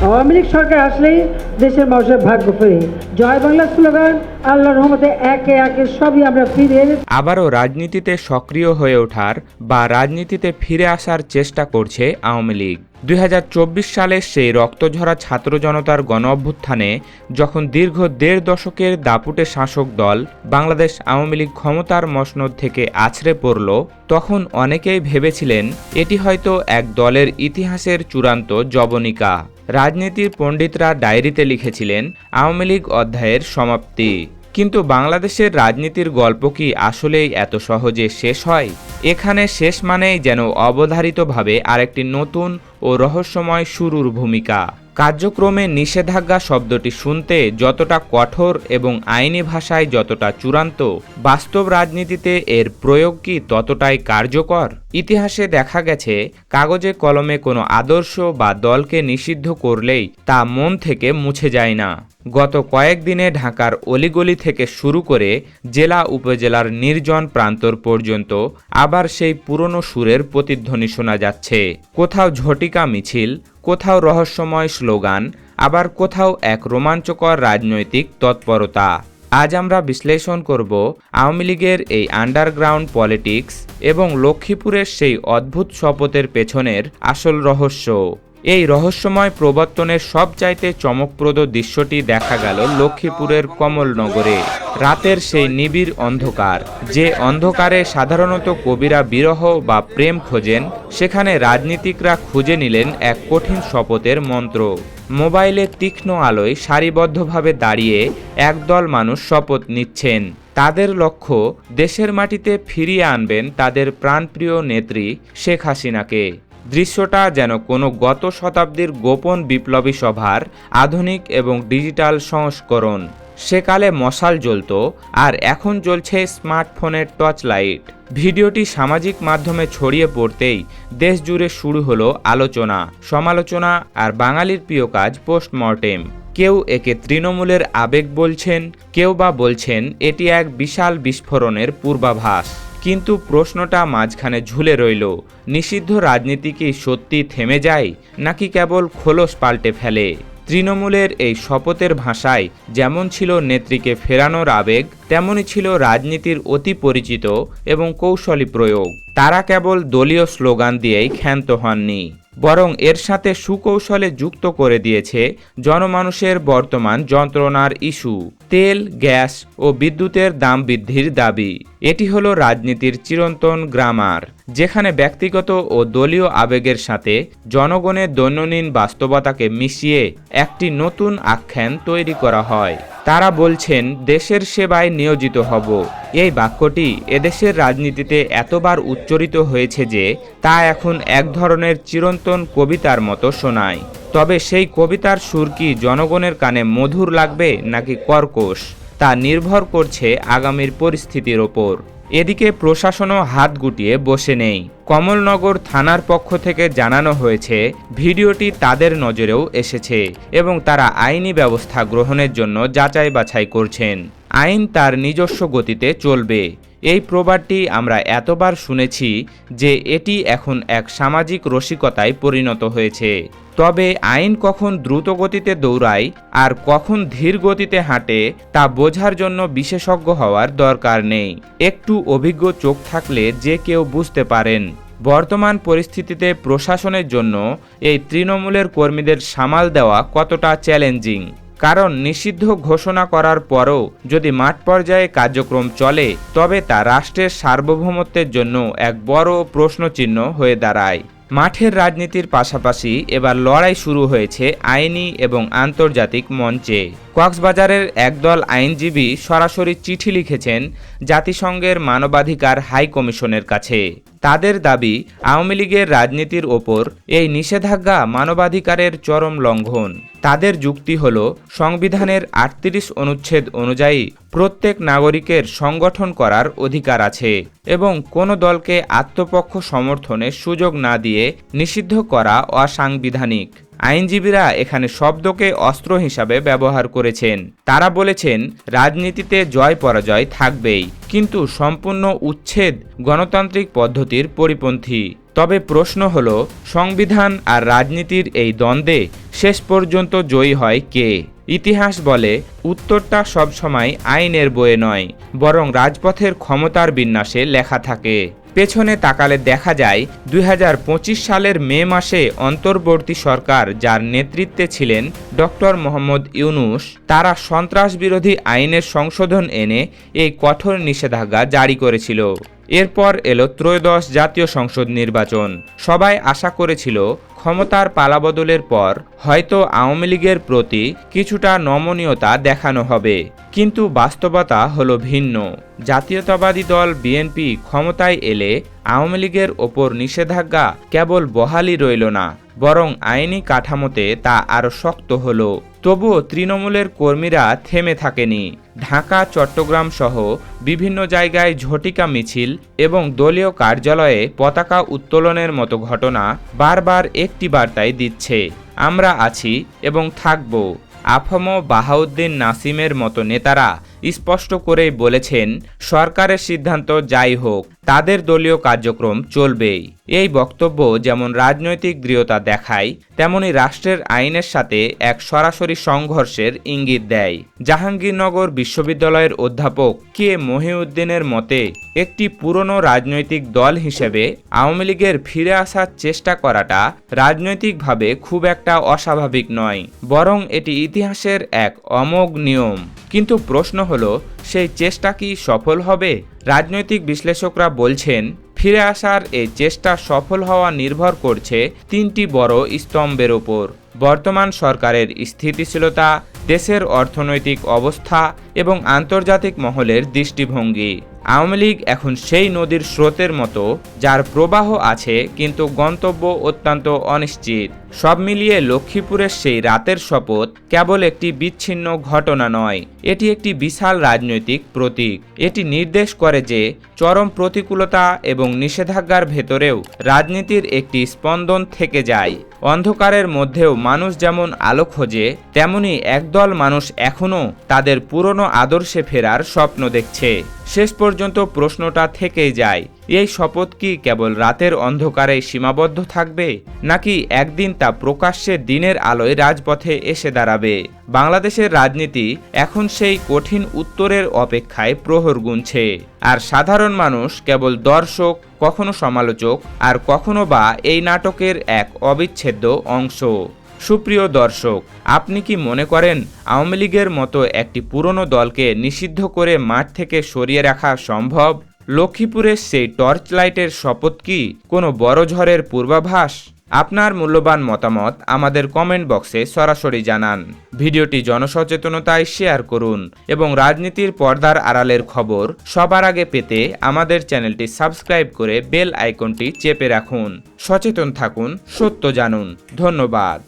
আওয়ামী লীগ সরকার আসলেই দেশের মানুষের ভাগ্য ফেরে। জয় বাংলা স্লোগান, আল্লাহর রহমতে একে একে সবই আমরা ফিরে এনে আবারও রাজনীতিতে সক্রিয় হয়ে ওঠার বা রাজনীতিতে ফিরে আসার চেষ্টা করছে আওয়ামী লীগ। ২০২৪ সালে সেই রক্তঝরা ছাত্র জনতার গণ অভ্যুত্থানে যখন দীর্ঘ ১.৫ দশকের দাপুটে শাসক দল বাংলাদেশ আওয়ামী লীগ ক্ষমতার মসনদ থেকে আছড়ে পড়ল, তখন অনেকেই ভেবেছিলেন এটি হয়তো এক দলের ইতিহাসের চূড়ান্ত যবনিকা। রাজনীতির পণ্ডিতরা ডায়েরিতে লিখেছিলেন আওয়ামী লীগ অধ্যায়ের সমাপ্তি। কিন্তু বাংলাদেশের রাজনীতির গল্প কি আসলেই এত সহজে শেষ হয়? এখানে শেষ মানেই যেন অবধারিতভাবে আরেকটি নতুন ও রহস্যময় শুরুর ভূমিকা। কার্যক্রমে নিষেধাজ্ঞা শব্দটি শুনতে যতটা কঠোর এবং আইনি ভাষায় যতটা চূড়ান্ত, বাস্তব রাজনীতিতে এর প্রয়োগ কি ততটাই কার্যকর? ইতিহাসে দেখা গেছে কাগজে কলমে কোনো আদর্শ বা দলকে নিষিদ্ধ করলেই তা মন থেকে মুছে যায় না। গত কয়েকদিনে ঢাকার অলিগলি থেকে শুরু করে জেলা উপজেলার নির্জন প্রান্তর পর্যন্ত আবার সেই পুরনো সুরের প্রতিধ্বনি শোনা যাচ্ছে। কোথাও ঝটিকা মিছিল, কোথাও রহস্যময় স্লোগান, আবার কোথাও এক রোমাঞ্চকর রাজনৈতিক তৎপরতা। আজ আমরা বিশ্লেষণ করব আওয়ামী লীগের এই আন্ডারগ্রাউন্ড পলিটিক্স এবং লক্ষ্মীপুরের সেই অদ্ভুত শপথের পেছনের আসল রহস্য। এই রহস্যময় প্রবর্তনের সবচাইতে চমকপ্রদ দৃশ্যটি দেখা গেল লক্ষ্মীপুরের কমলনগরে। রাতের সেই নিবিড় অন্ধকার, যে অন্ধকারে সাধারণত কবিরা বিরহ বা প্রেম খোঁজেন, সেখানে রাজনীতিকরা খুঁজে নিলেন এক কঠিন শপথের মন্ত্র। মোবাইলের তীক্ষ্ণ আলোয় সারিবদ্ধভাবে দাঁড়িয়ে একদল মানুষ শপথ নিচ্ছেন। তাদের লক্ষ্য দেশের মাটিতে ফিরিয়ে আনবেন তাদের প্রাণপ্রিয় নেত্রী শেখ হাসিনাকে। দৃশ্যটা যেন কোনো গত শতাব্দীর গোপন বিপ্লবী সভার আধুনিক এবং ডিজিটাল সংস্করণ। সেকালে মশাল জ্বলত, আর এখন জ্বলছে স্মার্টফোনের টর্চ লাইট। ভিডিওটি সামাজিক মাধ্যমে ছড়িয়ে পড়তেই দেশ জুড়ে শুরু হলো আলোচনা, সমালোচনা আর বাঙালির প্রিয় কাজ পোস্টমর্টেম। কেউ একে তৃণমূলের আবেগ বলছেন, কেউ বা বলছেন এটি এক বিশাল বিস্ফোরণের পূর্বাভাস। কিন্তু প্রশ্নটা মাঝখানে ঝুলে রইল, নিষিদ্ধ রাজনীতি কি সত্যি থেমে যায়, নাকি কেবল খোলস পাল্টে ফেলে? তৃণমূলের এই শপথের ভাষায় যেমন ছিল নেত্রীকে ফেরানোর আবেগ, তেমনই ছিল রাজনীতির অতি পরিচিত এবং কৌশলী প্রয়োগ। তারা কেবল দলীয় স্লোগান দিয়েই ক্ষান্ত হননি, বরং এর সাথে সুকৌশলে যুক্ত করে দিয়েছে জনমানুষের বর্তমান যন্ত্রণার ইস্যু, তেল, গ্যাস ও বিদ্যুতের দাম বৃদ্ধির দাবি। এটি হলো রাজনীতির চিরন্তন গ্রামার, যেখানে ব্যক্তিগত ও দলীয় আবেগের সাথে জনগণের দৈনন্দিন বাস্তবতাকে মিশিয়ে একটি নতুন আখ্যান তৈরি করা হয়। তারা বলছেন দেশের সেবায় নিয়োজিত হব। এই বাক্যটি এদেশের রাজনীতিতে এতবার উচ্চারিত হয়েছে যে তা এখন এক ধরনের চিরন্তন কবিতার মতো শোনায়। তবে সেই কবিতার সুর কি জনগণের কানে মধুর লাগবে নাকি কর্কশ, তা নির্ভর করছে আগামীর পরিস্থিতির ওপর। এদিকে প্রশাসনও হাত গুটিয়ে বসে নেই। কমলনগর থানার পক্ষ থেকে জানানো হয়েছে ভিডিওটি তাদের নজরেও এসেছে এবং তারা আইনি ব্যবস্থা গ্রহণের জন্য যাচাই বাছাই করছেন। আইন তার নিজস্ব গতিতে চলবে। এই প্রবাদটি আমরা এতবার শুনেছি যে এটি এখন এক সামাজিক রসিকতায় পরিণত হয়েছে। তবে আইন কখন দ্রুত গতিতে দৌড়ায় আর কখন ধীর গতিতে হাঁটে তা বোঝার জন্য বিশেষজ্ঞ হওয়ার দরকার নেই। একটু অভিজ্ঞ চোখ থাকলে যে কেউ বুঝতে পারেন বর্তমান পরিস্থিতিতে প্রশাসনের জন্য এই তৃণমূলের কর্মীদের সামাল দেওয়া কতটা চ্যালেঞ্জিং। কারণ নিষিদ্ধ ঘোষণা করার পরও যদি মাঠ পর্যায়ে কার্যক্রম চলে, তবে তা রাষ্ট্রের সার্বভৌমত্বের জন্য এক বড় প্রশ্নচিহ্ন হয়ে দাঁড়ায়। মাঠের রাজনীতির পাশাপাশি এবার লড়াই শুরু হয়েছে আইনি এবং আন্তর্জাতিক মঞ্চে। কক্সবাজারের একদল আইনজীবী সরাসরি চিঠি লিখেছেন জাতিসংঘের মানবাধিকার হাই কমিশনের কাছে। তাদের দাবি আওয়ামী লীগের রাজনীতির ওপর এই নিষেধাজ্ঞা মানবাধিকারের চরম লঙ্ঘন। তাদের যুক্তি হল সংবিধানের ৩৮ অনুচ্ছেদ অনুযায়ী প্রত্যেক নাগরিকের সংগঠন করার অধিকার আছে এবং কোনো দলকে আত্মপক্ষ সমর্থনের সুযোগ না দিয়ে নিষিদ্ধ করা অসাংবিধানিক। আইনজীবীরা এখানে শব্দকে অস্ত্র হিসাবে ব্যবহার করেছেন। তারা বলেছেন রাজনীতিতে জয় পরাজয় থাকবেই, কিন্তু সম্পূর্ণ উচ্ছেদ গণতান্ত্রিক পদ্ধতির পরিপন্থী। তবে প্রশ্ন হলো, সংবিধান আর রাজনীতির এই দ্বন্দ্বে শেষ পর্যন্ত জয়ী হয় কে? ইতিহাস বলে উত্তরটা সবসময় আইনের বইয়ে নয়, বরং রাজপথের ক্ষমতার বিন্যাসে লেখা থাকে। পেছনে তাকালে দেখা যায় 2025 সালের মে মাসে অন্তর্বর্তী সরকার, যার নেতৃত্বে ছিলেন ডক্টর মোহাম্মদ ইউনূস, তারা সন্ত্রাস বিরোধী আইনের সংশোধন এনে এই কঠোর নিষেধাজ্ঞা জারি করেছিল। এরপর এলো ত্রয়োদশ জাতীয় সংসদ নির্বাচন। সবাই আশা করেছিল ক্ষমতার পালাবদলের পর হয়তো আওয়ামী লীগের প্রতি কিছুটা নমনীয়তা দেখানো হবে, কিন্তু বাস্তবতা হলো ভিন্ন। জাতীয়তাবাদী দল বিএনপি ক্ষমতায় এলে আওয়ামী লীগের ওপর নিষেধাজ্ঞা কেবল বহালই রইল না, বরং আইনি কাঠামোতে তা আরও শক্ত হলো। তবুও তৃণমূলের কর্মীরা থেমে থাকেনি। ঢাকা, চট্টগ্রাম সহ বিভিন্ন জায়গায় ঝটিকা মিছিল এবং দলীয় কার্যালয়ে পতাকা উত্তোলনের মতো ঘটনা বারবার একটি বার্তাই দিচ্ছে, আমরা আছি এবং থাকব। আফম বাহাউদ্দিন নাসিমের মতো নেতারা স্পষ্ট করেই বলেছেন, সরকারের সিদ্ধান্ত যাই হোক, তাদের দলীয় কার্যক্রম চলবেই। এই বক্তব্য যেমন রাজনৈতিক দৃঢ়তা দেখায়, তেমনি রাষ্ট্রের আইনের সাথে এক সরাসরি সংঘর্ষের ইঙ্গিত দেয়। জাহাঙ্গীরনগর বিশ্ববিদ্যালয়ের অধ্যাপক কে মহিউদ্দিনের মতে, একটি পুরনো রাজনৈতিক দল হিসেবে আওয়ামী লীগের ফিরে আসার চেষ্টা করাটা রাজনৈতিকভাবে খুব একটা অস্বাভাবিক নয়, বরং এটি ইতিহাসের এক অমোঘ নিয়ম। কিন্তু প্রশ্ন হলো, সেই চেষ্টা কি সফল হবে? রাজনৈতিক বিশ্লেষকরা বলছেন, ফিরে আসার এই চেষ্টা সফল হওয়া নির্ভর করছে তিনটি বড় স্তম্ভের ওপর: বর্তমান সরকারের স্থিতিশীলতা, দেশের অর্থনৈতিক অবস্থা এবং আন্তর্জাতিক মহলের দৃষ্টিভঙ্গি। আওয়ামী লীগ এখন সেই নদীর স্রোতের মতো, যার প্রবাহ আছে কিন্তু গন্তব্য অত্যন্ত অনিশ্চিত। সব মিলিয়ে লক্ষ্মীপুরের সেই রাতের শপথ কেবল একটি বিচ্ছিন্ন ঘটনা নয়, এটি একটি বিশাল রাজনৈতিক প্রতীক। এটি নির্দেশ করে যে চরম প্রতিকূলতা এবং নিষেধাজ্ঞার ভেতরেও রাজনীতির একটি স্পন্দন থেকে যায়। অন্ধকারের মধ্যেও মানুষ যেমন আলো খোঁজে, তেমনি একদল মানুষ এখনও তাদের পুরনো আদর্শে ফেরার স্বপ্ন দেখছে। শেষ পর্যন্ত প্রশ্নটা থেকেই যায়, এই শপথ কি কেবল রাতের অন্ধকারে সীমাবদ্ধ থাকবে, নাকি একদিন তা প্রকাশ্যে দিনের আলোয় রাজপথে এসে দাঁড়াবে? বাংলাদেশের রাজনীতি এখন সেই কঠিন উত্তরের অপেক্ষায় প্রহর গুনছে, আর সাধারণ মানুষ কেবল দর্শক, কখনো সমালোচক, আর কখনো বা এই নাটকের এক অবিচ্ছেদ্য অংশ। সুপ্রিয় দর্শক, আপনি কি মনে করেন আওয়ামী লীগের মতো একটি পুরনো দলকে নিষিদ্ধ করে মাঠ থেকে সরিয়ে রাখা সম্ভব? লক্ষ্মীপুরের সেই টর্চ লাইটের শপথ কি কোনো বড় ঝড়ের পূর্বাভাস? আপনার মূল্যবান মতামত আমাদের কমেন্ট বক্সে সরাসরি জানান। ভিডিওটি জনসচেতনতায় শেয়ার করুন এবং রাজনীতির পর্দার আড়ালের খবর সবার আগে পেতে আমাদের চ্যানেলটি সাবস্ক্রাইব করে বেল আইকনটি চেপে রাখুন। সচেতন থাকুন, সত্য জানুন। ধন্যবাদ।